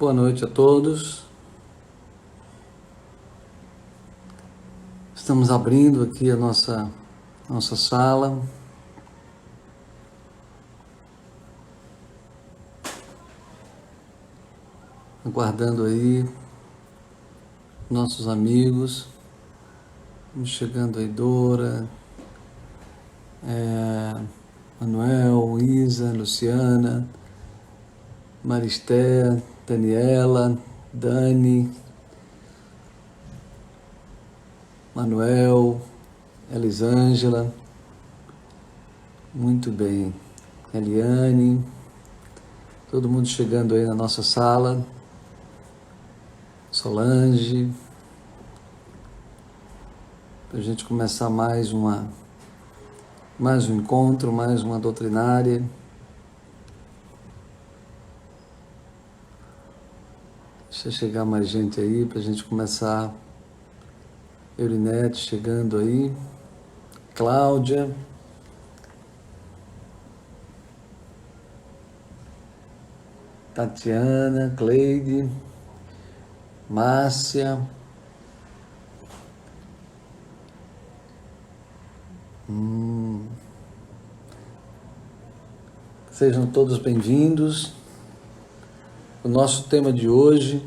Boa noite a todos. Estamos abrindo aqui a nossa sala. Aguardando aí nossos amigos. Chegando aí Dora, Manuel, Isa, Luciana, Maristé, Daniela, Dani, Manuel, Elisângela, muito bem, Eliane, todo mundo chegando aí na nossa sala, Solange, para a gente começar mais um encontro, mais uma doutrinária. Deixa chegar mais gente aí para a gente começar. Eurinete chegando aí. Cláudia. Tatiana, Cleide. Márcia. Sejam todos bem-vindos. O nosso tema de hoje,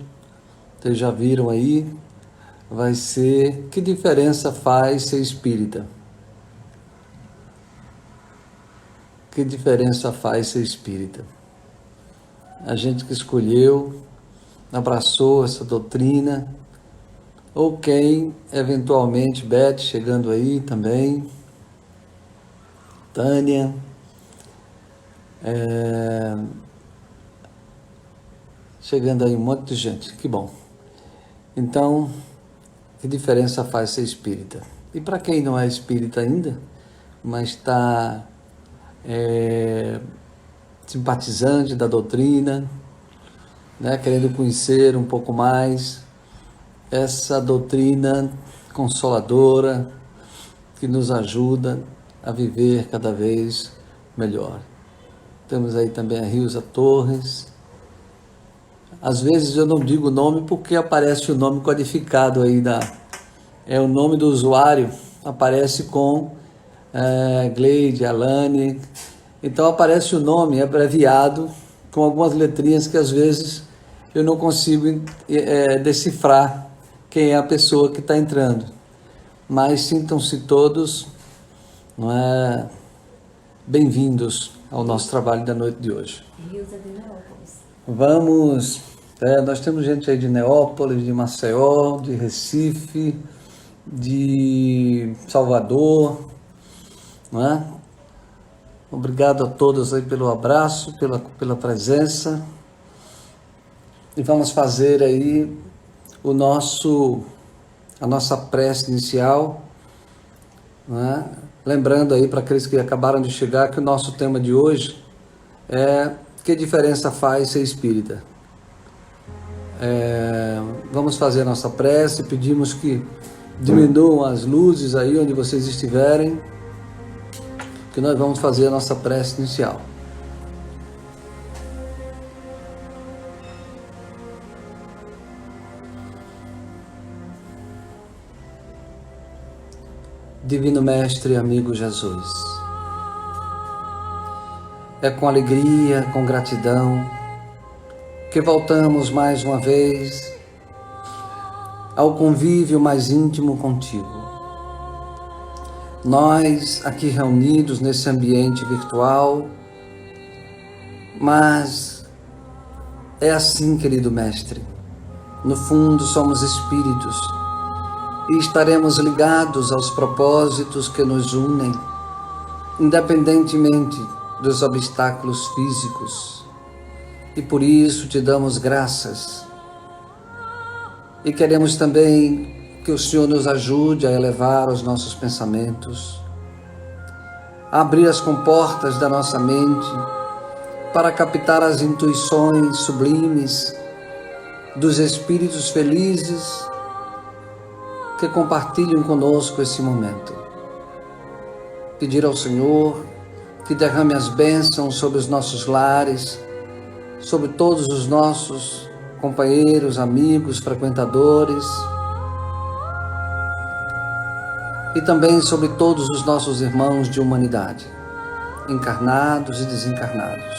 vocês já viram aí, vai ser: que diferença faz ser espírita? Que diferença faz ser espírita? A gente que escolheu, abraçou essa doutrina, ou quem, eventualmente, Beth chegando aí também, Tânia, chegando aí um monte de gente, que bom. Então, que diferença faz ser espírita? E para quem não é espírita ainda, mas está simpatizante da doutrina, né, querendo conhecer um pouco mais essa doutrina consoladora que nos ajuda a viver cada vez melhor. Temos aí também a Rilza Torres. Às vezes eu não digo o nome porque aparece o nome codificado aí, é o nome do usuário, aparece com Gleide, Alane, então aparece o nome abreviado com algumas letrinhas que às vezes eu não consigo decifrar quem é a pessoa que está entrando, mas sintam-se todos, bem-vindos ao nosso trabalho da noite de hoje. Vamos, nós temos gente aí de Neópolis, de Maceió, de Recife, de Salvador, não é? Obrigado a todos aí pelo abraço, pela presença, e vamos fazer aí a nossa prece inicial, não é? Lembrando aí para aqueles que acabaram de chegar que o nosso tema de hoje é: que diferença faz ser espírita? Vamos fazer a nossa prece, pedimos que diminuam as luzes aí onde vocês estiverem, que nós vamos fazer a nossa prece inicial. Divino Mestre e amigo Jesus, é com alegria, com gratidão, que voltamos mais uma vez ao convívio mais íntimo contigo. Nós aqui reunidos nesse ambiente virtual, mas é assim, querido Mestre, no fundo somos espíritos e estaremos ligados aos propósitos que nos unem, independentemente dos obstáculos físicos, e por isso te damos graças. E queremos também que o Senhor nos ajude a elevar os nossos pensamentos, a abrir as comportas da nossa mente para captar as intuições sublimes dos espíritos felizes que compartilham conosco esse momento. Pedir ao Senhor que derrame as bênçãos sobre os nossos lares, sobre todos os nossos companheiros, amigos, frequentadores, e também sobre todos os nossos irmãos de humanidade, encarnados e desencarnados,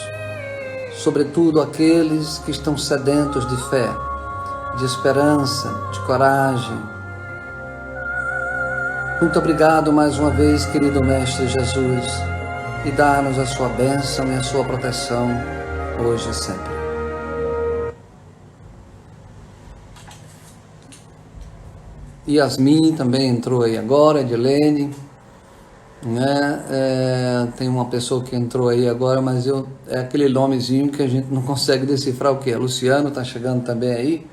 sobretudo aqueles que estão sedentos de fé, de esperança, de coragem. Muito obrigado mais uma vez, querido Mestre Jesus, e dá-nos a sua bênção e a sua proteção hoje e sempre. Yasmin também entrou aí agora, Edilene, né? Tem uma pessoa que entrou aí agora, mas é aquele nomezinho que a gente não consegue decifrar o que é. Luciano está chegando também aí.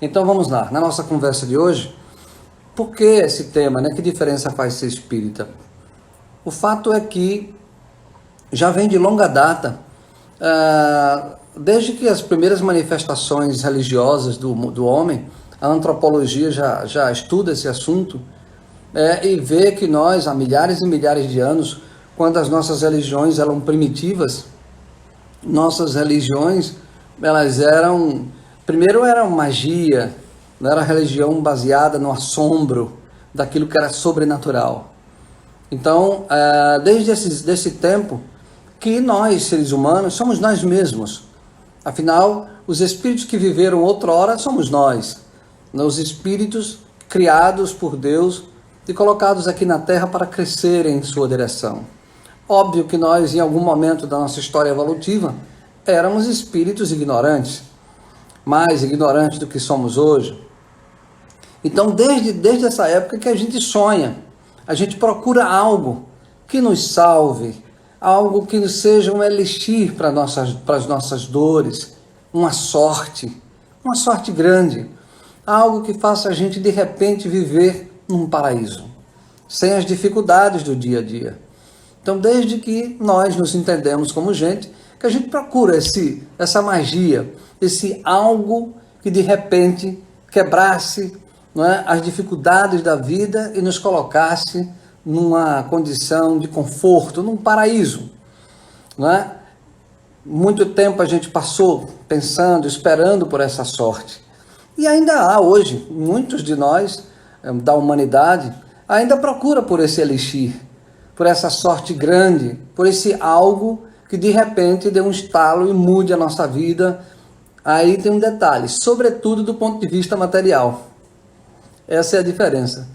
Então vamos lá, na nossa conversa de hoje, por que esse tema, né? Que diferença faz ser espírita? O fato é que já vem de longa data, desde que as primeiras manifestações religiosas do homem, a antropologia já estuda esse assunto, e vê que nós, há milhares e milhares de anos, quando as nossas religiões eram primitivas, nossas religiões, elas eram, primeiro eram magia, não era religião baseada no assombro daquilo que era sobrenatural. Então, desde esse tempo, que nós, seres humanos, somos nós mesmos. Afinal, os espíritos que viveram outrora somos nós. Os espíritos criados por Deus e colocados aqui na Terra para crescerem em sua direção. Óbvio que nós, em algum momento da nossa história evolutiva, éramos espíritos ignorantes, mais ignorantes do que somos hoje. Então, desde essa época que a gente sonha, a gente procura algo que nos salve, algo que seja um elixir para as nossas dores, uma sorte grande, algo que faça a gente de repente viver num paraíso, sem as dificuldades do dia a dia. Então, desde que nós nos entendemos como gente, que a gente procura essa magia, esse algo que de repente quebrasse, não é, as dificuldades da vida e nos colocasse numa condição de conforto, num paraíso, não é? Muito tempo a gente passou pensando, esperando por essa sorte. E ainda há hoje, muitos de nós, da humanidade, ainda procura por esse elixir, por essa sorte grande, por esse algo que de repente dê um estalo e mude a nossa vida. Aí tem um detalhe, sobretudo do ponto de vista material. Essa é a diferença.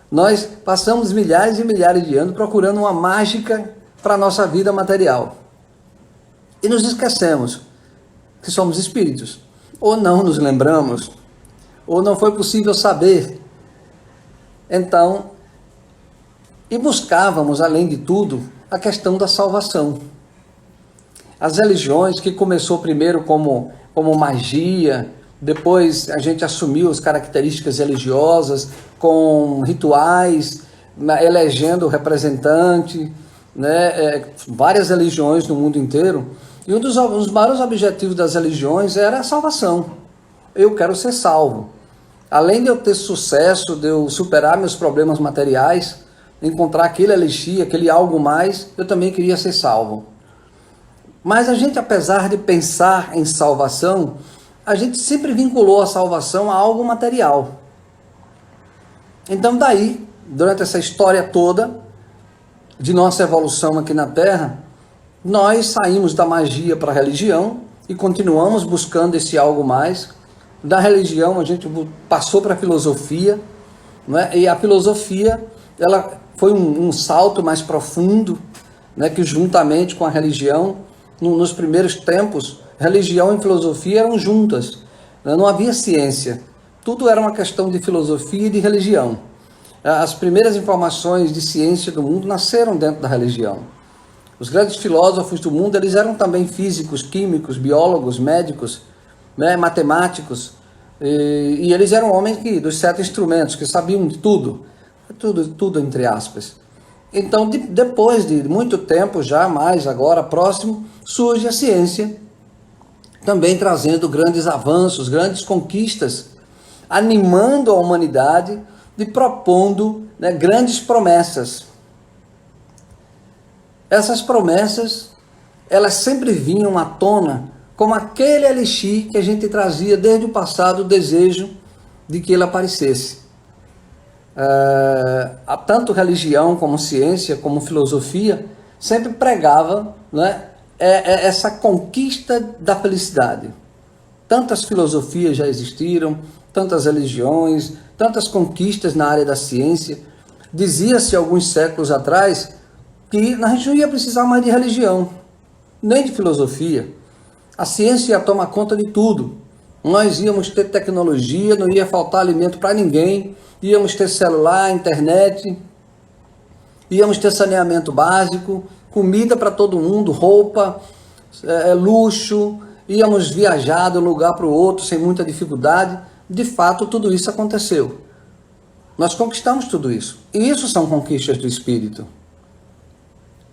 Nós passamos milhares e milhares de anos procurando uma mágica para a nossa vida material. E nos esquecemos que somos espíritos. Ou não nos lembramos, ou não foi possível saber. Então, e buscávamos, além de tudo, a questão da salvação. As religiões, que começou primeiro como magia, depois a gente assumiu as características religiosas com rituais, elegendo o representante, né? Várias religiões no mundo inteiro. E um dos maiores objetivos das religiões era a salvação. Eu quero ser salvo. Além de eu ter sucesso, de eu superar meus problemas materiais, encontrar aquele elixir, aquele algo mais, eu também queria ser salvo. Mas a gente, apesar de pensar em salvação, a gente sempre vinculou a salvação a algo material. Então daí, durante essa história toda de nossa evolução aqui na Terra, nós saímos da magia para a religião e continuamos buscando esse algo mais. Da religião a gente passou para a filosofia, né? E a filosofia ela foi um salto mais profundo, né? Que juntamente com a religião, nos primeiros tempos, religião e filosofia eram juntas, né? Não havia ciência, tudo era uma questão de filosofia e de religião. As primeiras informações de ciência do mundo nasceram dentro da religião. Os grandes filósofos do mundo, eles eram também físicos, químicos, biólogos, médicos, né, matemáticos, e eles eram homens dos 7 instrumentos, que sabiam de tudo entre aspas. Então, depois de muito tempo, já mais agora próximo, surge a ciência, também trazendo grandes avanços, grandes conquistas, animando a humanidade e propondo, né, grandes promessas. Essas promessas, elas sempre vinham à tona como aquele elixir que a gente trazia desde o passado, o desejo de que ele aparecesse. Tanto religião como ciência, como filosofia, sempre pregava, né, essa conquista da felicidade. Tantas filosofias já existiram, tantas religiões, tantas conquistas na área da ciência. Dizia-se alguns séculos atrás que a gente não ia precisar mais de religião, nem de filosofia. A ciência ia tomar conta de tudo. Nós íamos ter tecnologia, não ia faltar alimento para ninguém, íamos ter celular, internet, íamos ter saneamento básico, comida para todo mundo, roupa, luxo, íamos viajar de um lugar para o outro sem muita dificuldade. De fato, tudo isso aconteceu. Nós conquistamos tudo isso. E isso são conquistas do espírito.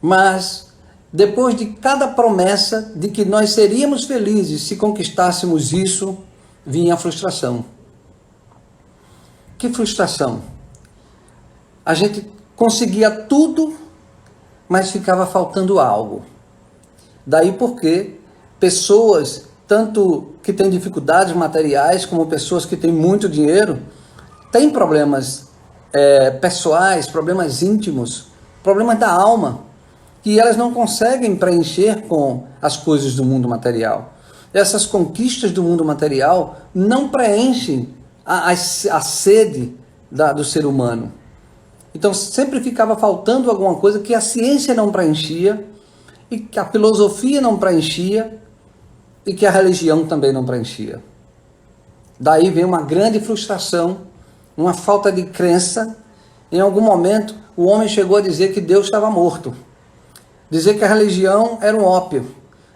Mas depois de cada promessa de que nós seríamos felizes se conquistássemos isso, vinha a frustração. Que frustração? A gente conseguia tudo, mas ficava faltando algo. Daí porque pessoas, tanto que têm dificuldades materiais, como pessoas que têm muito dinheiro, têm problemas pessoais, problemas íntimos, problemas da alma, que elas não conseguem preencher com as coisas do mundo material. Essas conquistas do mundo material não preenchem a sede do ser humano. Então sempre ficava faltando alguma coisa que a ciência não preenchia, e que a filosofia não preenchia, e que a religião também não preenchia. Daí vem uma grande frustração, uma falta de crença. Em algum momento o homem chegou a dizer que Deus estava morto. Dizer que a religião era um ópio.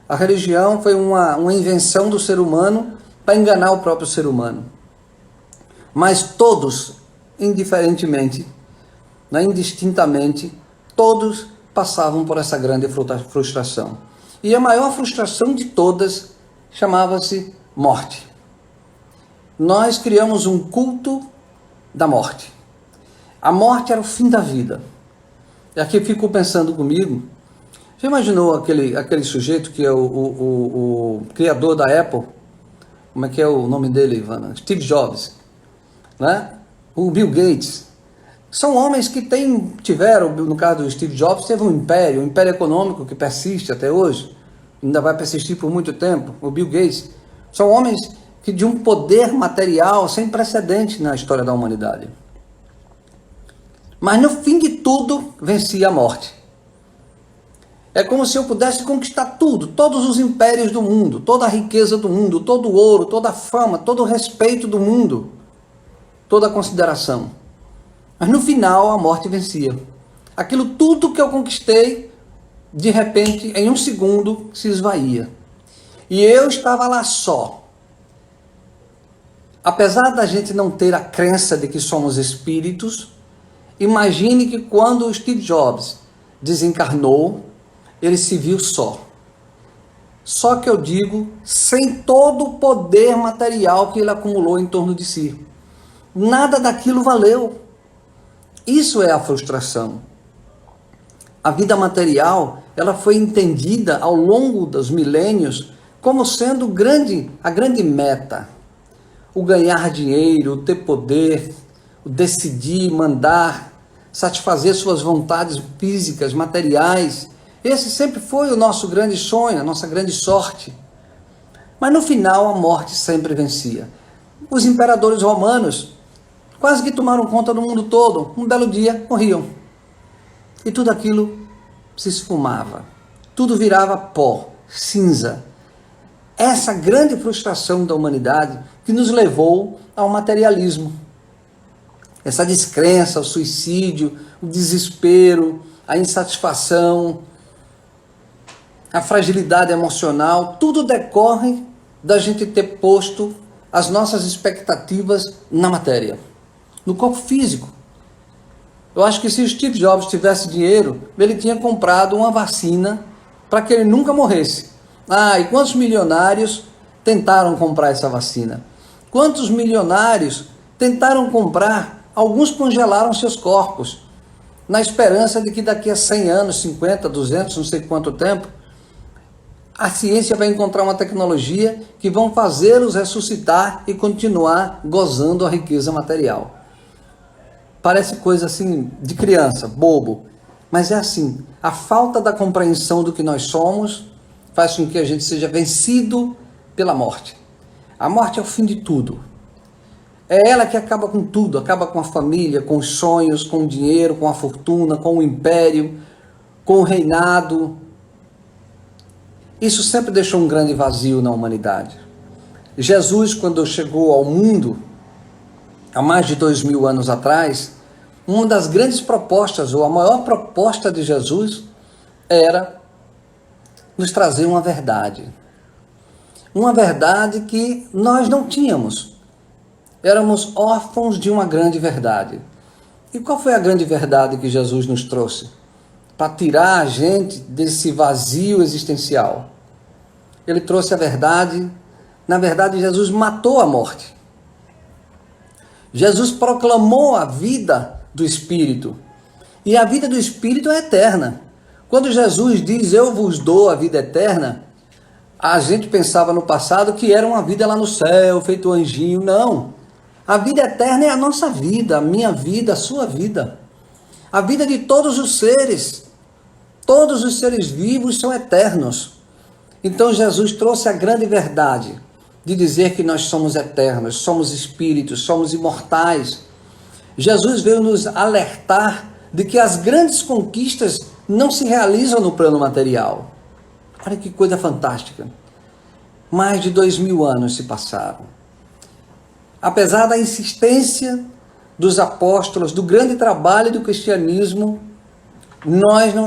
A religião foi uma invenção do ser humano para enganar o próprio ser humano. Mas todos, indiferentemente, indistintamente, todos passavam por essa grande frustração. E a maior frustração de todas chamava-se morte. Nós criamos um culto da morte. A morte era o fim da vida. E aqui fico pensando comigo, já imaginou aquele sujeito que é o criador da Apple? Como é que é o nome dele, Ivana? Steve Jobs, né? O Bill Gates. São homens que tiveram, no caso do Steve Jobs, teve um império econômico que persiste até hoje, ainda vai persistir por muito tempo. O Bill Gates. São homens que de um poder material sem precedente na história da humanidade. Mas no fim de tudo, vencia a morte. É como se eu pudesse conquistar tudo, todos os impérios do mundo, toda a riqueza do mundo, todo o ouro, toda a fama, todo o respeito do mundo, toda a consideração. Mas no final a morte vencia. Aquilo tudo que eu conquistei, de repente, em um segundo, se esvaía. E eu estava lá só. Apesar da gente não ter a crença de que somos espíritos, imagine que quando o Steve Jobs desencarnou, ele se viu só. Só que eu digo, sem todo o poder material que ele acumulou em torno de si. Nada daquilo valeu. Isso é a frustração. A vida material, ela foi entendida ao longo dos milênios como sendo a grande meta. O ganhar dinheiro, o ter poder, o decidir, mandar, satisfazer suas vontades físicas, materiais. Esse sempre foi o nosso grande sonho, a nossa grande sorte. Mas no final a morte sempre vencia. Os imperadores romanos quase que tomaram conta do mundo todo. Um belo dia morriam. E tudo aquilo se esfumava. Tudo virava pó, cinza. Essa grande frustração da humanidade que nos levou ao materialismo. Essa descrença, o suicídio, o desespero, a insatisfação, a fragilidade emocional, tudo decorre da gente ter posto as nossas expectativas na matéria, no corpo físico. Eu acho que se o Steve Jobs tivesse dinheiro, ele tinha comprado uma vacina para que ele nunca morresse. E quantos milionários tentaram comprar essa vacina? Quantos milionários tentaram comprar? Alguns congelaram seus corpos, na esperança de que daqui a 100 anos, 50, 200, não sei quanto tempo, a ciência vai encontrar uma tecnologia que vão fazê-los ressuscitar e continuar gozando a riqueza material. Parece coisa assim de criança, bobo, mas é assim, a falta da compreensão do que nós somos faz com que a gente seja vencido pela morte. A morte é o fim de tudo. É ela que acaba com tudo, acaba com a família, com os sonhos, com o dinheiro, com a fortuna, com o império, com o reinado. Isso sempre deixou um grande vazio na humanidade. Jesus, quando chegou ao mundo, há mais de 2000 anos atrás, uma das grandes propostas, ou a maior proposta de Jesus, era nos trazer uma verdade. Uma verdade que nós não tínhamos. Éramos órfãos de uma grande verdade. E qual foi a grande verdade que Jesus nos trouxe? Para tirar a gente desse vazio existencial. Ele trouxe a verdade. Na verdade, Jesus matou a morte. Jesus proclamou a vida do Espírito. E a vida do Espírito é eterna. Quando Jesus diz, eu vos dou a vida eterna, a gente pensava no passado que era uma vida lá no céu, feito anjinho. Não. A vida eterna é a nossa vida, a minha vida, a sua vida. A vida de todos os seres. Todos os seres vivos são eternos. Então Jesus trouxe a grande verdade de dizer que nós somos eternos, somos espíritos, somos imortais. Jesus veio nos alertar de que as grandes conquistas não se realizam no plano material. Olha que coisa fantástica. Mais de 2000 anos se passaram. Apesar da insistência dos apóstolos, do grande trabalho do cristianismo,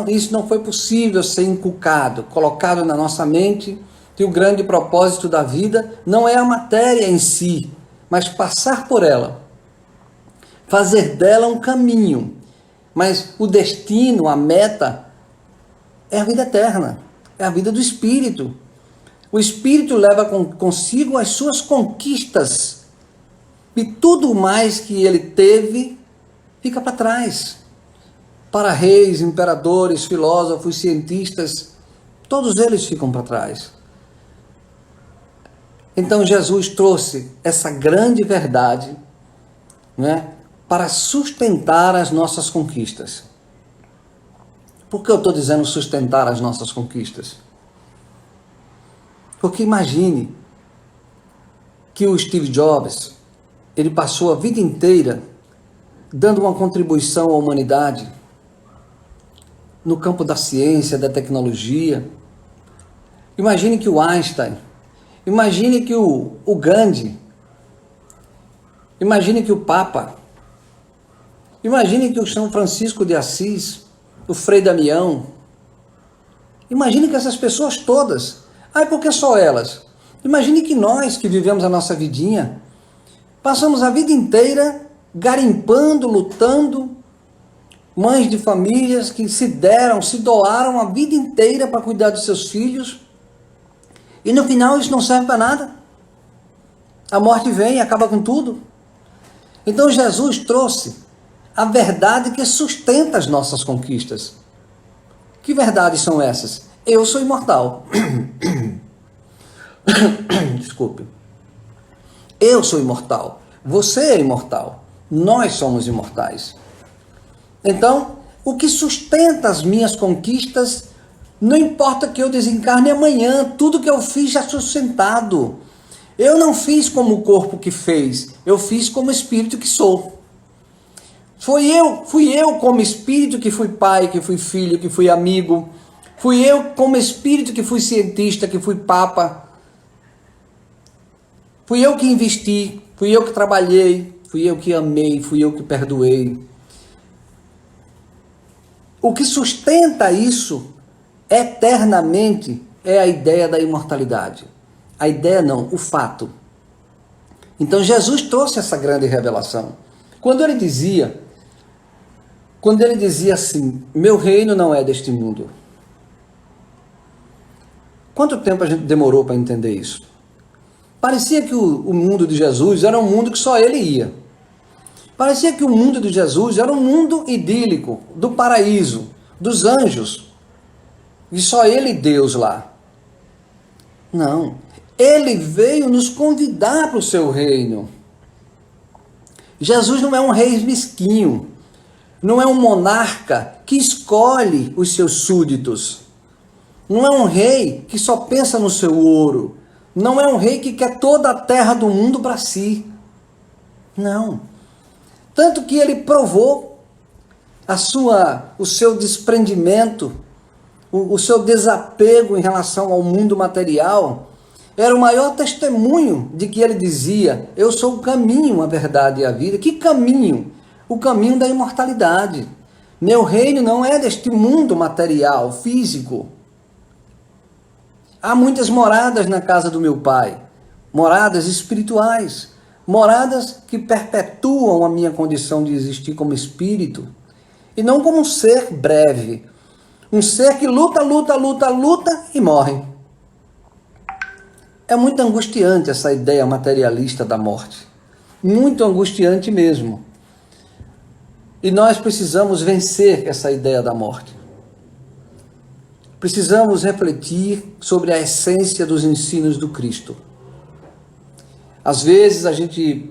isso não foi possível ser inculcado, colocado na nossa mente, que o grande propósito da vida não é a matéria em si, mas passar por ela, fazer dela um caminho, mas o destino, a meta, é a vida eterna, é a vida do Espírito. O Espírito leva consigo as suas conquistas, e tudo mais que ele teve fica para trás. Para reis, imperadores, filósofos, cientistas, todos eles ficam para trás. Então Jesus trouxe essa grande verdade, né, para sustentar as nossas conquistas. Por que eu estou dizendo sustentar as nossas conquistas? Porque imagine que o Steve Jobs, ele passou a vida inteira dando uma contribuição à humanidade no campo da ciência, da tecnologia. Imagine que o Einstein, imagine que o Gandhi, imagine que o Papa, imagine que o São Francisco de Assis, o Frei Damião, imagine que essas pessoas todas, por que só elas? Imagine que nós que vivemos a nossa vidinha, passamos a vida inteira garimpando, lutando, mães de famílias que se doaram a vida inteira para cuidar dos seus filhos, e no final isso não serve para nada. A morte vem e acaba com tudo. Então Jesus trouxe a verdade que sustenta as nossas conquistas. Que verdades são essas? Eu sou imortal. Desculpe. Eu sou imortal. Você é imortal. Nós somos imortais. Então, o que sustenta as minhas conquistas, não importa que eu desencarne amanhã, tudo que eu fiz já é sustentado. Eu não fiz como o corpo que fez, eu fiz como espírito que sou. Fui eu como espírito que fui pai, que fui filho, que fui amigo. Fui eu como espírito que fui cientista, que fui papa. Fui eu que investi, fui eu que trabalhei, fui eu que amei, fui eu que perdoei. O que sustenta isso eternamente é a ideia da imortalidade. A ideia não, o fato. Então Jesus trouxe essa grande revelação. Quando ele dizia assim, meu reino não é deste mundo. Quanto tempo a gente demorou para entender isso? Parecia que o mundo de Jesus era um mundo que só ele ia. Parecia que o mundo de Jesus era um mundo idílico, do paraíso, dos anjos. E só ele e Deus lá. Não. Ele veio nos convidar para o seu reino. Jesus não é um rei mesquinho. Não é um monarca que escolhe os seus súditos. Não é um rei que só pensa no seu ouro. Não é um rei que quer toda a terra do mundo para si. Não. Tanto que ele provou o seu desprendimento, o seu desapego em relação ao mundo material. Era o maior testemunho de que ele dizia: eu sou o caminho, a verdade e a vida. Que caminho? O caminho da imortalidade. Meu reino não é deste mundo material, físico. Há muitas moradas na casa do meu Pai, moradas espirituais, moradas que perpetuam a minha condição de existir como espírito, e não como um ser breve, um ser que luta e morre. É muito angustiante essa ideia materialista da morte, muito angustiante mesmo. E nós precisamos vencer essa ideia da morte. Precisamos refletir sobre a essência dos ensinos do Cristo. Às vezes a gente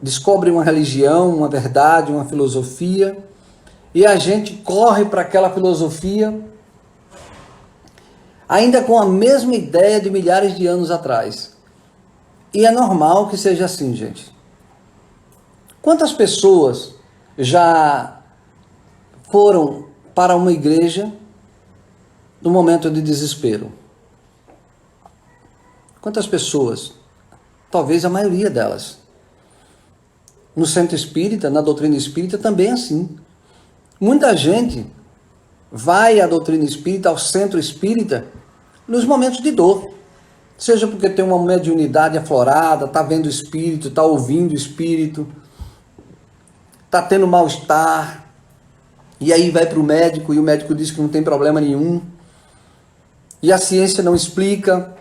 descobre uma religião, uma verdade, uma filosofia, e a gente corre para aquela filosofia ainda com a mesma ideia de milhares de anos atrás. E é normal que seja assim, gente. Quantas pessoas já foram para uma igreja no momento de desespero? Quantas pessoas? Talvez a maioria delas. No centro espírita, na doutrina espírita, também é assim. Muita gente vai à doutrina espírita, ao centro espírita, nos momentos de dor. Seja porque tem uma mediunidade aflorada, está vendo o espírito, está ouvindo o espírito, está tendo mal-estar, e aí vai para o médico, e o médico diz que não tem problema nenhum, e a ciência não explica.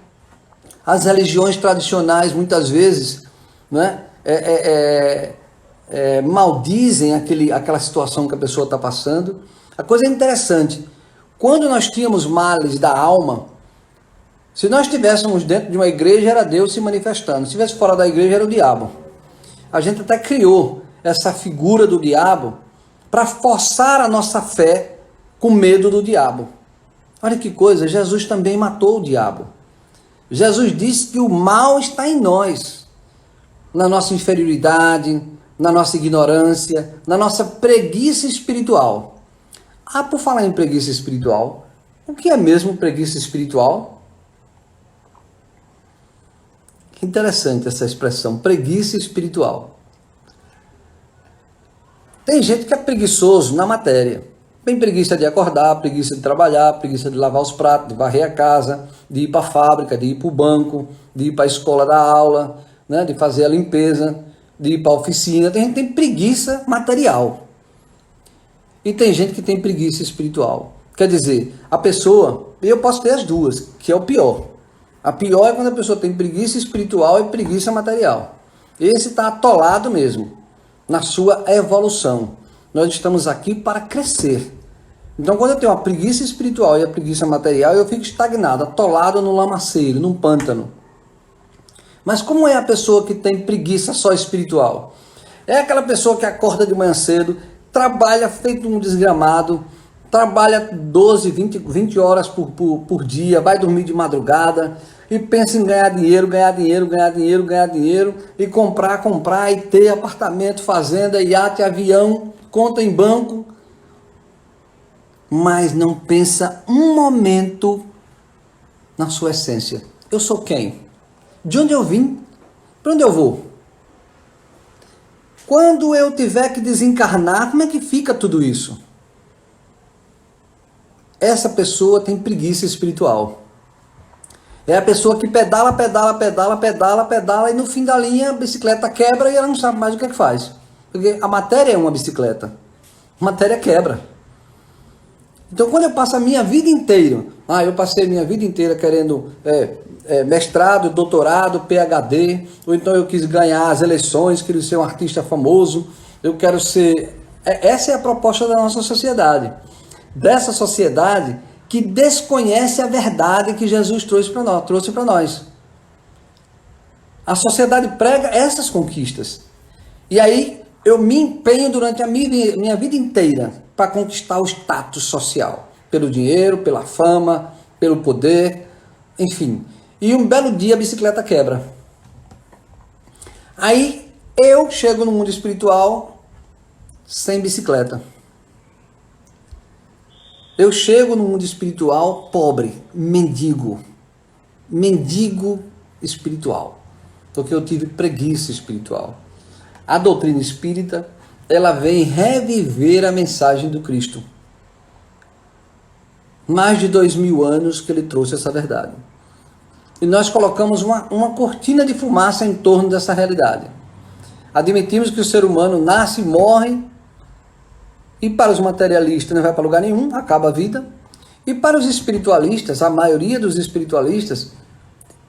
As religiões tradicionais, muitas vezes, né, maldizem aquela situação que a pessoa está passando. A coisa é interessante. Quando nós tínhamos males da alma, se nós estivéssemos dentro de uma igreja, era Deus se manifestando. Se estivesse fora da igreja, era o diabo. A gente até criou essa figura do diabo para forçar a nossa fé com medo do diabo. Olha que coisa, Jesus também matou o diabo. Jesus disse que o mal está em nós, na nossa inferioridade, na nossa ignorância, na nossa preguiça espiritual. Ah, por falar em preguiça espiritual, o que é mesmo preguiça espiritual? Que interessante essa expressão, preguiça espiritual. Tem gente que é preguiçoso na matéria. Tem preguiça de acordar, preguiça de trabalhar, preguiça de lavar os pratos, de varrer a casa, de ir para a fábrica, de ir para o banco, de ir para a escola dar aula, né, de fazer a limpeza, de ir para a oficina. Tem gente que tem preguiça material. E tem gente que tem preguiça espiritual. Quer dizer, a pessoa, e eu posso ter as duas, que é o pior. A pior é quando a pessoa tem preguiça espiritual e preguiça material. Esse está atolado mesmo, na sua evolução. Nós estamos aqui para crescer. Então, quando eu tenho a preguiça espiritual e a preguiça material, eu fico estagnado, atolado no lamaceiro, num pântano. Mas como é a pessoa que tem preguiça só espiritual? É aquela pessoa que acorda de manhã cedo, trabalha feito um desgramado, trabalha 12, 20 horas por dia, vai dormir de madrugada e pensa em ganhar dinheiro, e comprar e ter apartamento, fazenda, iate, avião, conta em banco, mas não pensa um momento na sua essência. Eu sou quem? De onde eu vim? Para onde eu vou? Quando eu tiver que desencarnar, como é que fica tudo isso? Essa pessoa tem preguiça espiritual. É a pessoa que pedala e no fim da linha a bicicleta quebra e ela não sabe mais o que é que faz. Porque a matéria é uma bicicleta. A matéria quebra. Então quando eu passo a minha vida inteira, eu passei minha vida inteira querendo mestrado, doutorado, PhD, ou então eu quis ganhar as eleições, queria ser um artista famoso, eu quero ser... Essa é a proposta da nossa sociedade. Dessa sociedade que desconhece a verdade que Jesus trouxe para nós. A sociedade prega essas conquistas. E aí eu me empenho durante a minha vida inteira para conquistar o status social. Pelo dinheiro, pela fama, pelo poder, enfim. E um belo dia a bicicleta quebra. Aí eu chego no mundo espiritual sem bicicleta. Eu chego no mundo espiritual pobre, mendigo espiritual, porque eu tive preguiça espiritual. A doutrina espírita, ela vem reviver a mensagem do Cristo. Mais de 2000 anos que ele trouxe essa verdade. E nós colocamos uma cortina de fumaça em torno dessa realidade. Admitimos que o ser humano nasce e morre, e para os materialistas não vai para lugar nenhum, acaba a vida. E para os espiritualistas, a maioria dos espiritualistas,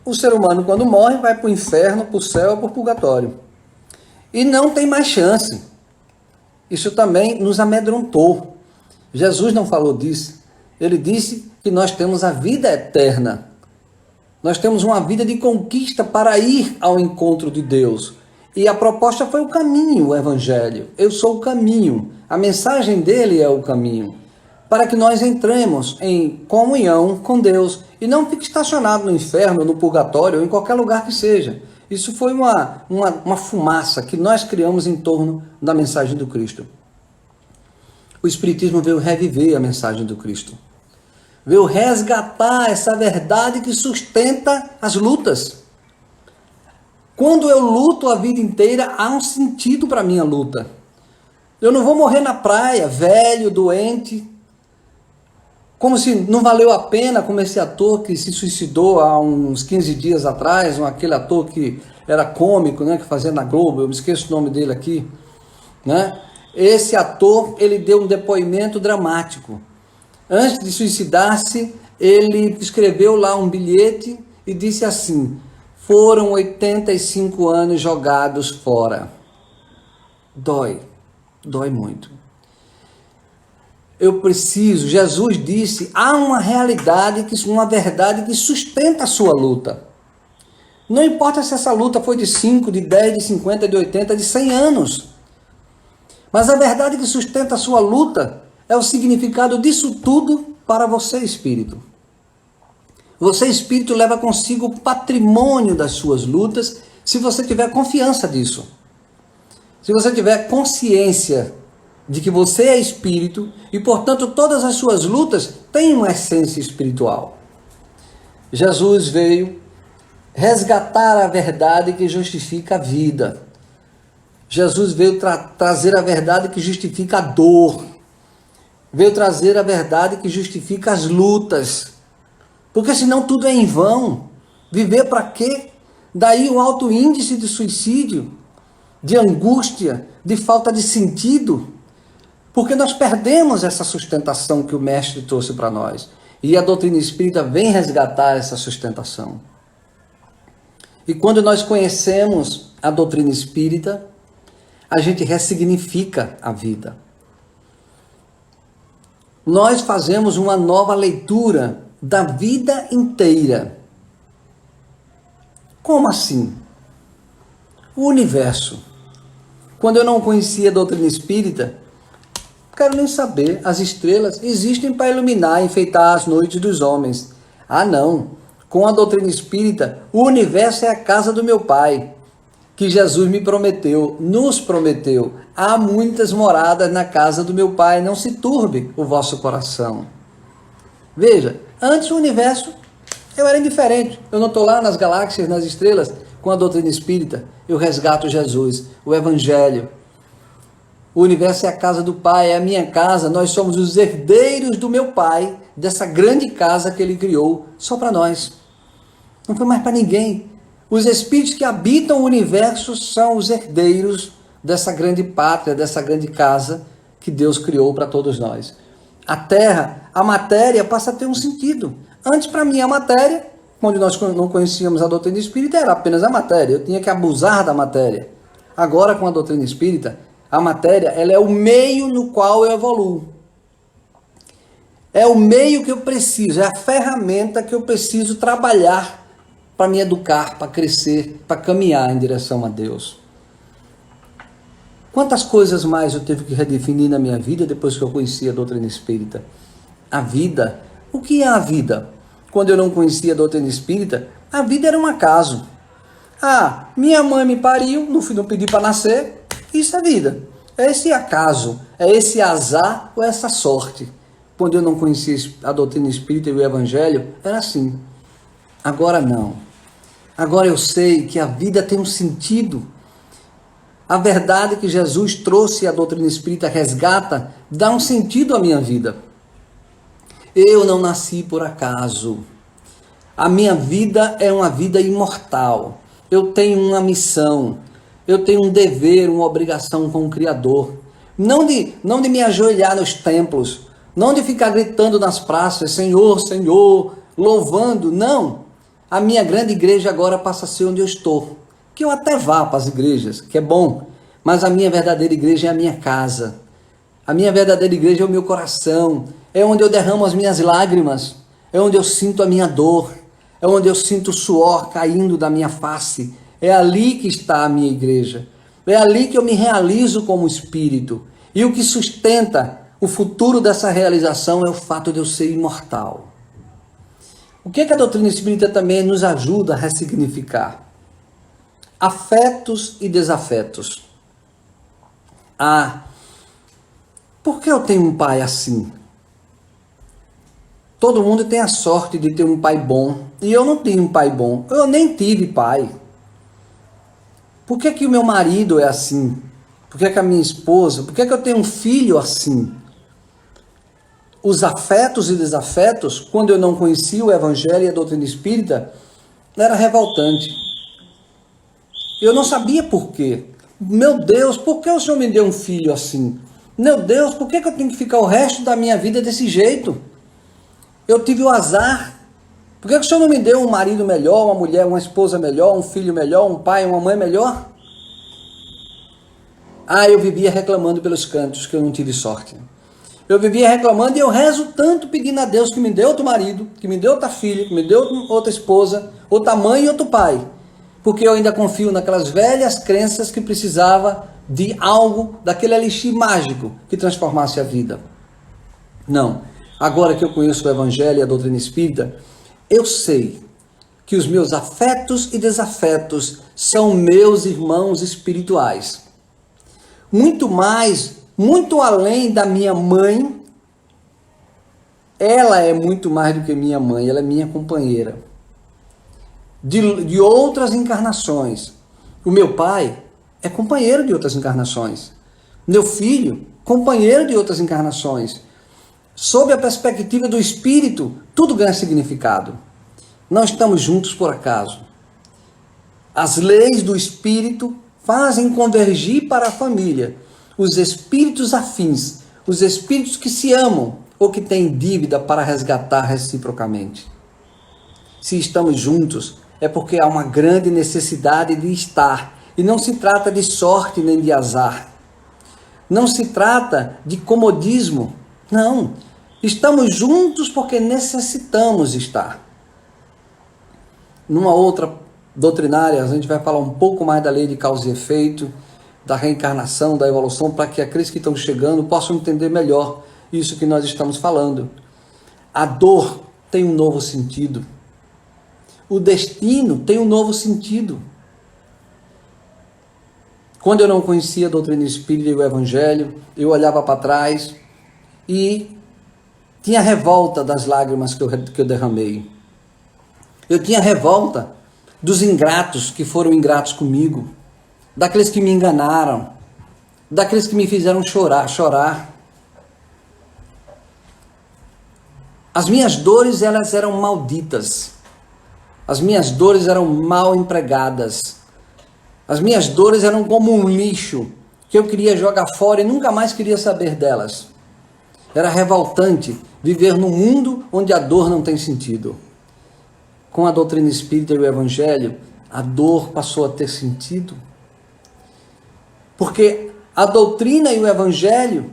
o ser humano quando morre vai para o inferno, para o céu ou para o purgatório. E não tem mais chance. Isso também nos amedrontou. Jesus não falou disso. Ele disse que nós temos a vida eterna. Nós temos uma vida de conquista para ir ao encontro de Deus. E a proposta foi o caminho, o Evangelho. Eu sou o caminho. A mensagem dele é o caminho. Para que nós entremos em comunhão com Deus. E não fique estacionado no inferno, no purgatório ou em qualquer lugar que seja. Isso foi uma fumaça que nós criamos em torno da mensagem do Cristo. O Espiritismo veio reviver a mensagem do Cristo. Veio resgatar essa verdade que sustenta as lutas. Quando eu luto a vida inteira, há um sentido para a minha luta. Eu não vou morrer na praia, velho, doente, como se não valeu a pena, como esse ator que se suicidou há uns 15 dias atrás, aquele ator que era cômico, né, que fazia na Globo, eu me esqueço o nome dele aqui, né? Esse ator, ele deu um depoimento dramático. Antes de suicidar-se, ele escreveu lá um bilhete e disse assim: foram 85 anos jogados fora. Dói muito. Eu preciso, Jesus disse, há uma realidade, uma verdade que sustenta a sua luta. Não importa se essa luta foi de 5, de 10, de 50, de 80, de 100 anos. Mas a verdade que sustenta a sua luta é o significado disso tudo para você, espírito. Você, espírito, leva consigo o patrimônio das suas lutas, se você tiver confiança disso. Se você tiver consciência de que você é espírito e, portanto, todas as suas lutas têm uma essência espiritual. Jesus veio resgatar a verdade que justifica a vida. Jesus veio trazer a verdade que justifica a dor. Veio trazer a verdade que justifica as lutas. Porque senão tudo é em vão. Viver para quê? Daí o alto índice de suicídio, de angústia, de falta de sentido. Porque nós perdemos essa sustentação que o Mestre trouxe para nós. E a doutrina espírita vem resgatar essa sustentação. E quando nós conhecemos a doutrina espírita, a gente ressignifica a vida. Nós fazemos uma nova leitura da vida inteira. Como assim? O universo. Quando eu não conhecia a doutrina espírita, não quero nem saber, as estrelas existem para iluminar e enfeitar as noites dos homens. Ah, não. Com a doutrina espírita, o universo é a casa do meu Pai, que Jesus me prometeu, nos prometeu. Há muitas moradas na casa do meu Pai, não se turbe o vosso coração. Veja, antes o universo, eu era indiferente. Eu não estou lá nas galáxias, nas estrelas, com a doutrina espírita. Eu resgato Jesus, o Evangelho. O universo é a casa do Pai, é a minha casa. Nós somos os herdeiros do meu Pai, dessa grande casa que Ele criou, só para nós. Não foi mais para ninguém. Os espíritos que habitam o universo são os herdeiros dessa grande pátria, dessa grande casa que Deus criou para todos nós. A Terra, a matéria passa a ter um sentido. Antes, para mim, a matéria, quando nós não conhecíamos a doutrina espírita, era apenas a matéria. Eu tinha que abusar da matéria. Agora, com a doutrina espírita, a matéria ela é o meio no qual eu evoluo. É o meio que eu preciso, é a ferramenta que eu preciso trabalhar para me educar, para crescer, para caminhar em direção a Deus. Quantas coisas mais eu tive que redefinir na minha vida depois que eu conheci a doutrina espírita? A vida. O que é a vida? Quando eu não conhecia a doutrina espírita, a vida era um acaso. Ah, minha mãe me pariu, não pedi para nascer, isso é vida. É esse acaso, é esse azar ou essa sorte. Quando eu não conhecia a doutrina espírita e o evangelho, era assim. Agora não. Agora eu sei que a vida tem um sentido. A verdade que Jesus trouxe e a doutrina espírita resgata, dá um sentido à minha vida. Eu não nasci por acaso. A minha vida é uma vida imortal. Eu tenho uma missão. Eu tenho um dever, uma obrigação com o Criador. Não de me ajoelhar nos templos. Não de ficar gritando nas praças, Senhor, Senhor, louvando. Não. A minha grande igreja agora passa a ser onde eu estou. Que eu até vá para as igrejas, que é bom. Mas a minha verdadeira igreja é a minha casa. A minha verdadeira igreja é o meu coração. É onde eu derramo as minhas lágrimas. É onde eu sinto a minha dor. É onde eu sinto o suor caindo da minha face. É ali que está a minha igreja. É ali que eu me realizo como espírito. E o que sustenta o futuro dessa realização é o fato de eu ser imortal. O que a doutrina espírita também nos ajuda a ressignificar? Afetos e desafetos. Por que eu tenho um pai assim? Todo mundo tem a sorte de ter um pai bom. E eu não tenho um pai bom. Eu nem tive pai. Por que o meu marido é assim? Por que a minha esposa? Por que eu tenho um filho assim? Os afetos e desafetos, quando eu não conhecia o evangelho e a doutrina espírita, era revoltante. Eu não sabia por quê. Meu Deus, por que o Senhor me deu um filho assim? Meu Deus, por que eu tenho que ficar o resto da minha vida desse jeito? Eu tive o azar. Por que o Senhor não me deu um marido melhor, uma mulher, uma esposa melhor, um filho melhor, um pai, uma mãe melhor? Eu vivia reclamando pelos cantos que eu não tive sorte. Eu vivia reclamando e eu rezo tanto pedindo a Deus que me dê outro marido, que me dê outra filha, que me dê outra esposa, outra mãe e outro pai. Porque eu ainda confio naquelas velhas crenças que precisava de algo, daquele elixir mágico que transformasse a vida. Não. Agora que eu conheço o evangelho e a doutrina espírita, eu sei que os meus afetos e desafetos são meus irmãos espirituais. Muito mais, muito além da minha mãe, ela é muito mais do que minha mãe, ela é minha companheira. De outras encarnações. O meu pai é companheiro de outras encarnações. Meu filho, companheiro de outras encarnações. Sob a perspectiva do espírito, tudo ganha significado. Não estamos juntos por acaso. As leis do espírito fazem convergir para a família os espíritos afins, os espíritos que se amam ou que têm dívida para resgatar reciprocamente. Se estamos juntos, é porque há uma grande necessidade de estar. E não se trata de sorte nem de azar. Não se trata de comodismo. Não. Estamos juntos porque necessitamos estar. Numa outra doutrinária, a gente vai falar um pouco mais da lei de causa e efeito, da reencarnação, da evolução, para que aqueles que estão chegando possam entender melhor isso que nós estamos falando. A dor tem um novo sentido. O destino tem um novo sentido. Quando eu não conhecia a doutrina espírita e o evangelho, eu olhava para trás e tinha revolta das lágrimas que eu derramei. Eu tinha revolta dos ingratos que foram ingratos comigo, daqueles que me enganaram, daqueles que me fizeram chorar. As minhas dores, elas eram malditas. As minhas dores eram mal empregadas. As minhas dores eram como um lixo que eu queria jogar fora e nunca mais queria saber delas. Era revoltante viver num mundo onde a dor não tem sentido. Com a doutrina espírita e o evangelho, a dor passou a ter sentido. Porque a doutrina e o evangelho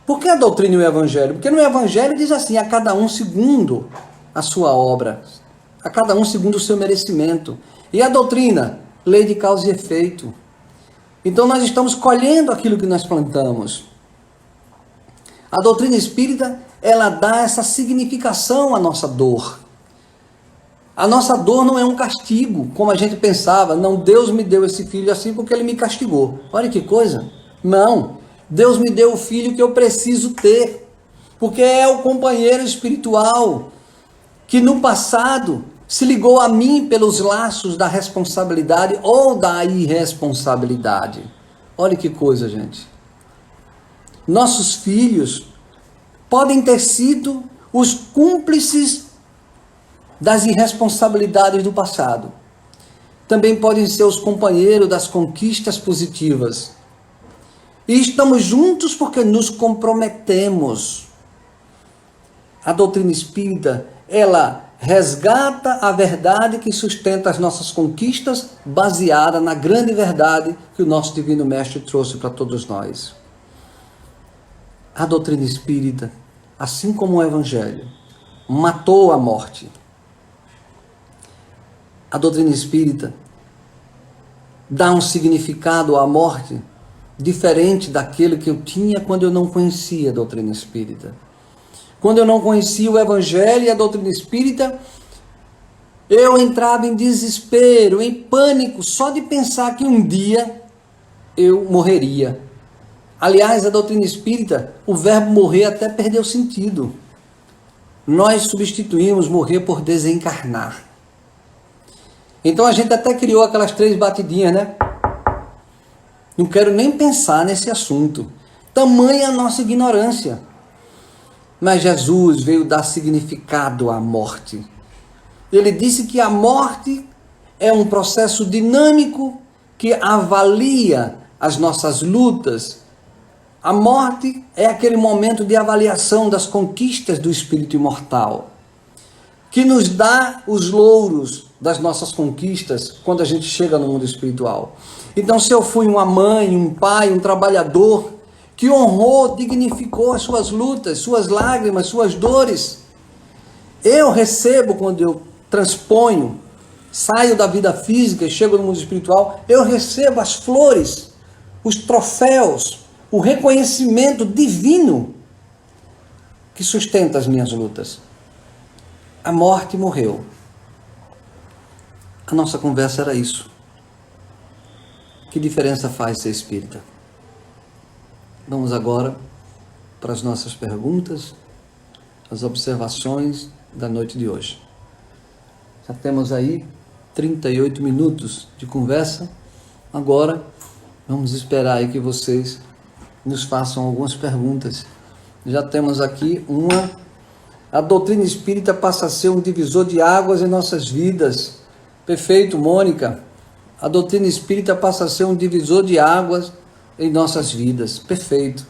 Por que a doutrina e o evangelho? Porque no evangelho diz assim, a cada um segundo a sua obra, a cada um segundo o seu merecimento. E a doutrina, lei de causa e efeito. Então nós estamos colhendo aquilo que nós plantamos. A doutrina espírita, ela dá essa significação à nossa dor. A nossa dor não é um castigo, como a gente pensava. Não, Deus me deu esse filho assim porque ele me castigou. Olha que coisa. Não. Deus me deu o filho que eu preciso ter. Porque é o companheiro espiritual que no passado se ligou a mim pelos laços da responsabilidade ou da irresponsabilidade. Olha que coisa, gente. Nossos filhos podem ter sido os cúmplices das irresponsabilidades do passado. Também podem ser os companheiros das conquistas positivas. E estamos juntos porque nos comprometemos. A doutrina espírita, ela resgata a verdade que sustenta as nossas conquistas, baseada na grande verdade que o nosso Divino Mestre trouxe para todos nós. A doutrina espírita, assim como o Evangelho, matou a morte. A doutrina espírita dá um significado à morte diferente daquele que eu tinha quando eu não conhecia a doutrina espírita. Quando eu não conhecia o Evangelho e a doutrina espírita, eu entrava em desespero, em pânico, só de pensar que um dia eu morreria. Aliás, a doutrina espírita, o verbo morrer até perdeu sentido. Nós substituímos morrer por desencarnar. Então a gente até criou aquelas 3 batidinhas, né? Não quero nem pensar nesse assunto. Tamanha a nossa ignorância. Mas Jesus veio dar significado à morte. Ele disse que a morte é um processo dinâmico que avalia as nossas lutas. A morte é aquele momento de avaliação das conquistas do espírito imortal, que nos dá os louros das nossas conquistas quando a gente chega no mundo espiritual. Então, se eu fui uma mãe, um pai, um trabalhador que honrou, dignificou as suas lutas, suas lágrimas, suas dores, eu recebo, quando eu transponho, saio da vida física e chego no mundo espiritual, eu recebo as flores, os troféus, o reconhecimento divino que sustenta as minhas lutas. A morte morreu. A nossa conversa era isso. Que diferença faz ser espírita? Vamos agora para as nossas perguntas, as observações da noite de hoje. Já temos aí 38 minutos de conversa. Agora vamos esperar aí que vocês nos façam algumas perguntas. Já temos aqui uma. A doutrina espírita passa a ser um divisor de águas em nossas vidas. Perfeito, Mônica. A doutrina espírita passa a ser um divisor de águas em nossas vidas. Perfeito.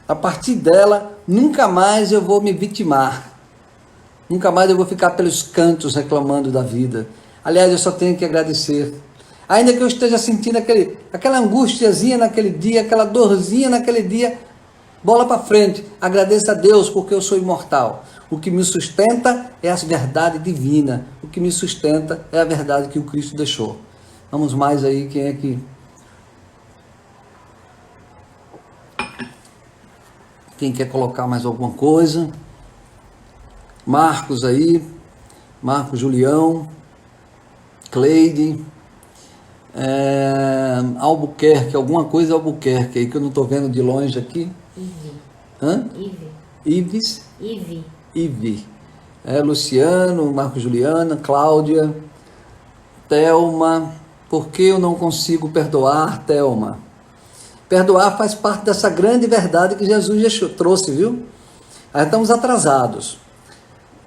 A partir dela, nunca mais eu vou me vitimar. Nunca mais eu vou ficar pelos cantos reclamando da vida. Aliás, eu só tenho que agradecer. Ainda que eu esteja sentindo aquela angustiazinha naquele dia, aquela dorzinha naquele dia, bola para frente. Agradeça a Deus porque eu sou imortal. O que me sustenta é a verdade divina. O que me sustenta é a verdade que o Cristo deixou. Vamos mais aí, quem é que... Quem quer colocar mais alguma coisa? Marcos aí, Marcos Julião, Cleide, Albuquerque, alguma coisa Albuquerque aí que eu não estou vendo de longe aqui. Ive. Hã? Ive. Ives? Ive. Ive. Luciano, Marcos Juliana, Cláudia, Thelma. Por que eu não consigo perdoar, Thelma? Perdoar faz parte dessa grande verdade que Jesus já trouxe, viu? Aí estamos atrasados.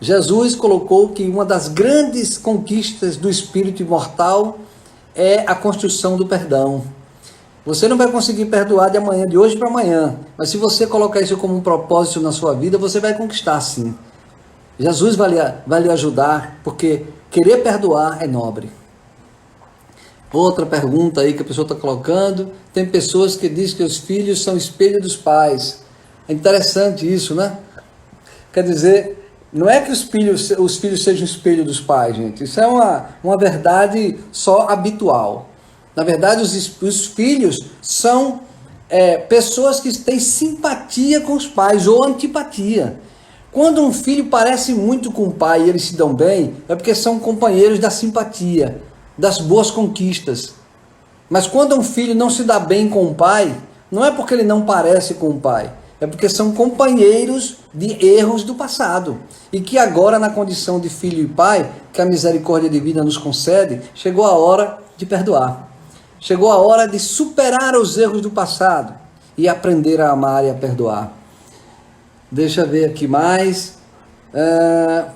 Jesus colocou que uma das grandes conquistas do espírito imortal é a construção do perdão. Você não vai conseguir perdoar de hoje para amanhã, mas se você colocar isso como um propósito na sua vida, você vai conquistar sim. Jesus vai lhe ajudar, porque querer perdoar é nobre. Outra pergunta aí que a pessoa está colocando, tem pessoas que dizem que os filhos são espelho dos pais. É interessante isso, né? Quer dizer, não é que os filhos sejam espelho dos pais, gente. Isso é uma verdade só habitual. Na verdade, os filhos são pessoas que têm simpatia com os pais ou antipatia. Quando um filho parece muito com o pai e eles se dão bem, é porque são companheiros da simpatia, das boas conquistas. Mas quando um filho não se dá bem com o pai, não é porque ele não parece com o pai, é porque são companheiros de erros do passado. E que agora, na condição de filho e pai, que a misericórdia divina nos concede, chegou a hora de perdoar. Chegou a hora de superar os erros do passado e aprender a amar e a perdoar. Deixa eu ver aqui mais.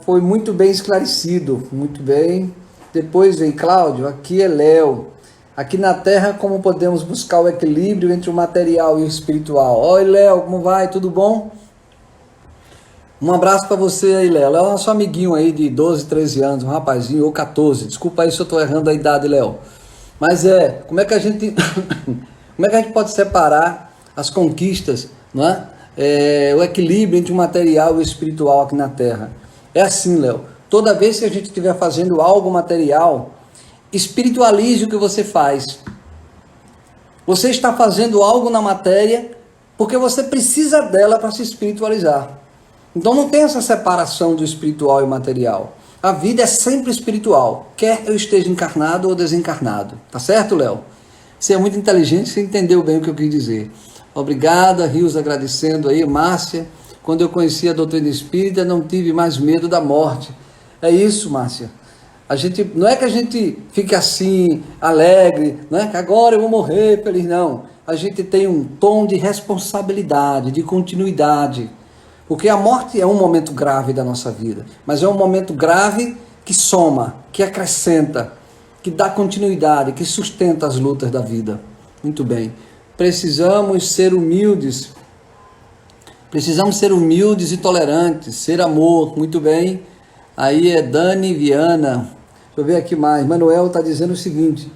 Foi muito bem esclarecido, muito bem. Depois vem Cláudio, aqui é Léo. Aqui na Terra, como podemos buscar o equilíbrio entre o material e o espiritual? Oi, Léo, como vai? Tudo bom? Um abraço para você aí, Léo. Léo é nosso amiguinho aí de 12, 13 anos, um rapazinho, ou 14. Desculpa aí se eu estou errando a idade, Léo. Mas como é que a gente como é que a gente pode separar as conquistas, não é? O equilíbrio entre o material e o espiritual aqui na Terra? É assim, Léo. Toda vez que a gente estiver fazendo algo material, espiritualize o que você faz. Você está fazendo algo na matéria porque você precisa dela para se espiritualizar. Então não tem essa separação do espiritual e material. A vida é sempre espiritual, quer eu esteja encarnado ou desencarnado. Tá certo, Léo? Você é muito inteligente, você entendeu bem o que eu quis dizer. Obrigada, Rios agradecendo aí, Márcia. Quando eu conheci a doutrina espírita, não tive mais medo da morte. É isso, Márcia. Não é que a gente fique assim, alegre, não é que agora eu vou morrer feliz, não. A gente tem um tom de responsabilidade, de continuidade. Porque a morte é um momento grave da nossa vida, mas é um momento grave que soma, que acrescenta, que dá continuidade, que sustenta as lutas da vida. Muito bem. Precisamos ser humildes e tolerantes, ser amor. Muito bem. Aí é Dani Viana. Deixa eu ver aqui mais. Manuel está dizendo o seguinte: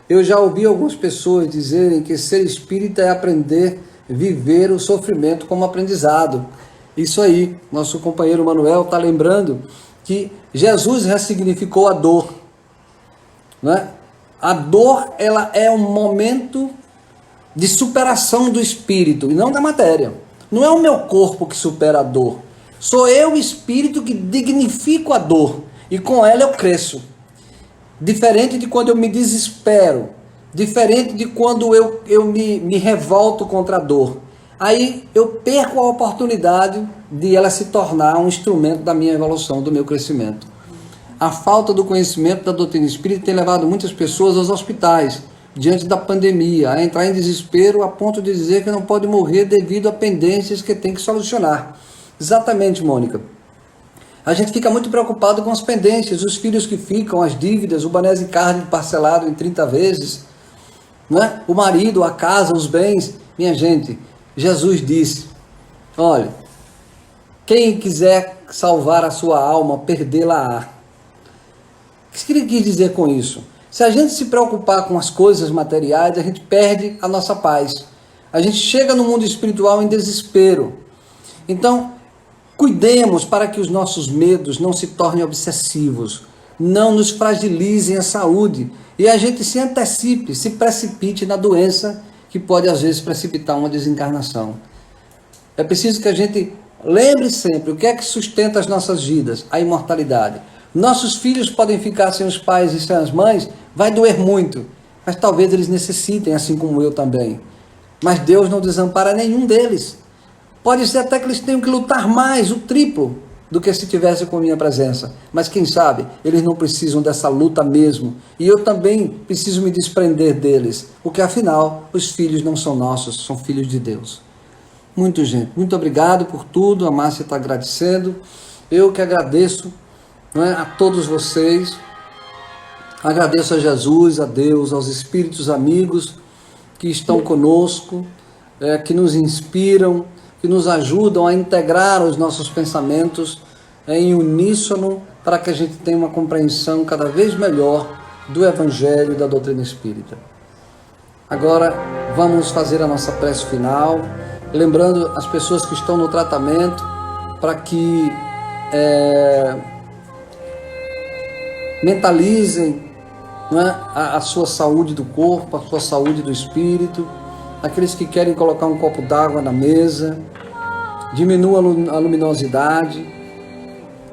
eu já ouvi algumas pessoas dizerem que ser espírita é aprender a viver o sofrimento como aprendizado. Isso aí, nosso companheiro Manuel está lembrando que Jesus ressignificou a dor. Não é? A dor, ela é um momento de superação do espírito e não da matéria. Não é o meu corpo que supera a dor. Sou eu, o espírito, que dignifico a dor e com ela eu cresço. Diferente de quando eu me desespero, diferente de quando eu me revolto contra a dor. Aí eu perco a oportunidade de ela se tornar um instrumento da minha evolução, do meu crescimento. A falta do conhecimento da doutrina espírita tem levado muitas pessoas aos hospitais, diante da pandemia, a entrar em desespero a ponto de dizer que não pode morrer devido a pendências que tem que solucionar. Exatamente, Mônica. A gente fica muito preocupado com as pendências, os filhos que ficam, as dívidas, o Banese Card parcelado em 30 vezes, não é? O marido, a casa, os bens. Minha gente, Jesus disse, olha, quem quiser salvar a sua alma, perdê-la-á. O que ele quis dizer com isso? Se a gente se preocupar com as coisas materiais, a gente perde a nossa paz. A gente chega no mundo espiritual em desespero. Então, cuidemos para que os nossos medos não se tornem obsessivos, não nos fragilizem a saúde e a gente se antecipe, se precipite na doença que pode às vezes precipitar uma desencarnação. É preciso que a gente lembre sempre o que é que sustenta as nossas vidas, a imortalidade. Nossos filhos podem ficar sem os pais e sem as mães, vai doer muito, mas talvez eles necessitem, assim como eu também. Mas Deus não desampara nenhum deles. Pode ser até que eles tenham que lutar mais, o triplo, do que se tivesse com minha presença. Mas quem sabe, eles não precisam dessa luta mesmo. E eu também preciso me desprender deles, porque afinal, os filhos não são nossos, são filhos de Deus. Muito obrigado por tudo, a Márcia está agradecendo. Eu que agradeço, não é, a todos vocês. Agradeço a Jesus, a Deus, aos espíritos amigos que estão conosco, que nos inspiram, que nos ajudam a integrar os nossos pensamentos em uníssono para que a gente tenha uma compreensão cada vez melhor do Evangelho e da doutrina espírita. Agora vamos fazer a nossa prece final, lembrando as pessoas que estão no tratamento para que mentalizem, né, a sua saúde do corpo, a sua saúde do espírito, aqueles que querem colocar um copo d'água na mesa, diminua a luminosidade,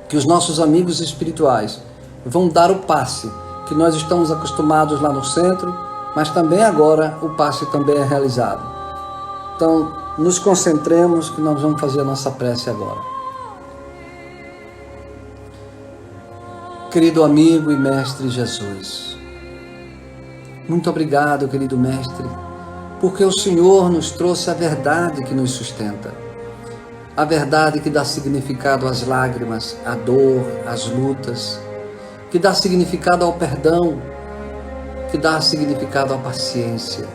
que os nossos amigos espirituais vão dar o passe, que nós estamos acostumados lá no centro, mas também agora o passe também é realizado. Então, nos concentremos que nós vamos fazer a nossa prece agora. Querido amigo e mestre Jesus, muito obrigado, querido mestre, porque o Senhor nos trouxe a verdade que nos sustenta. A verdade que dá significado às lágrimas, à dor, às lutas, que dá significado ao perdão, que dá significado à paciência.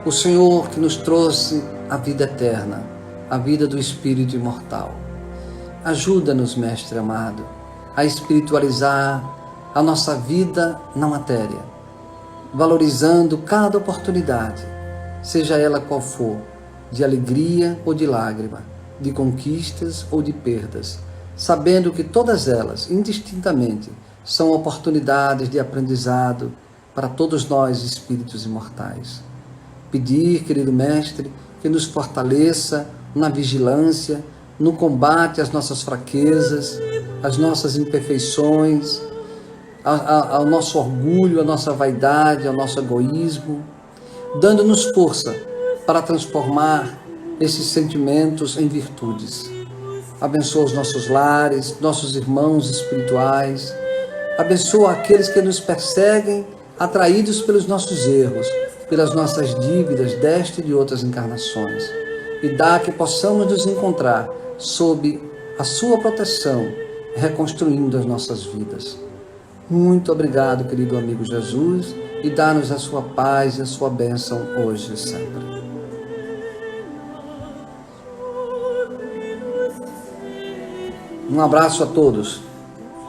O Senhor que nos trouxe a vida eterna, a vida do Espírito imortal. Ajuda-nos, Mestre amado, a espiritualizar a nossa vida na matéria, valorizando cada oportunidade, seja ela qual for, de alegria ou de lágrima, de conquistas ou de perdas, sabendo que todas elas, indistintamente, são oportunidades de aprendizado para todos nós, espíritos imortais. Pedir, querido Mestre, que nos fortaleça na vigilância, no combate às nossas fraquezas, às nossas imperfeições, ao nosso orgulho, à nossa vaidade, ao nosso egoísmo, dando-nos força para transformar esses sentimentos em virtudes. Abençoa os nossos lares, nossos irmãos espirituais, abençoa aqueles que nos perseguem, atraídos pelos nossos erros, pelas nossas dívidas desta e de outras encarnações, e dá que possamos nos encontrar sob a sua proteção, reconstruindo as nossas vidas. Muito obrigado, querido amigo Jesus, e dá-nos a sua paz e a sua bênção hoje e sempre. Um abraço a todos.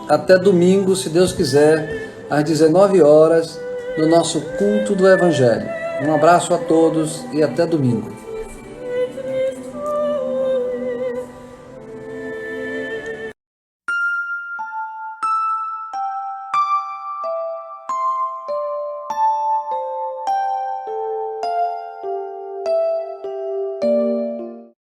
Até domingo, se Deus quiser, às 19 horas, no nosso culto do Evangelho. Um abraço a todos e até domingo.